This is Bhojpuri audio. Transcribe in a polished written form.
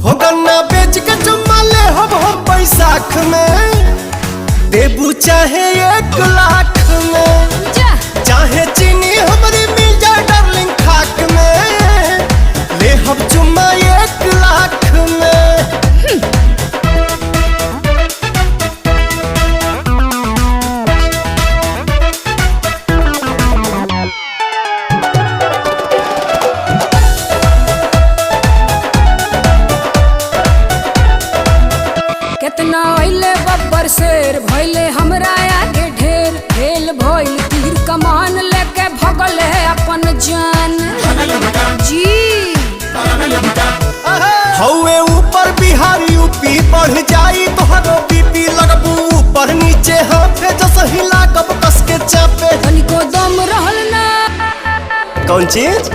हो गन्ना बेच के चुम्मा ले हम बैसाख में, देबू चाहे 1 लाख में, चाहे चीनी हमारी मिल जाए डार्लिंग खाक में, ले हम चुम्मा 1 लाख में। कितना अइले बब्बर शेर भइले हमरा आगे ढेर, खेल भइल तीर कमान लेके भगल है अपन जान जी। हौवे ऊपर बिहार यूपी बढ़ जाई तोहरो बीपी, लगबू ऊपर नीचे हाथे जस हिला कब कस के चापे। तनिको दम रहल ना कौन चीज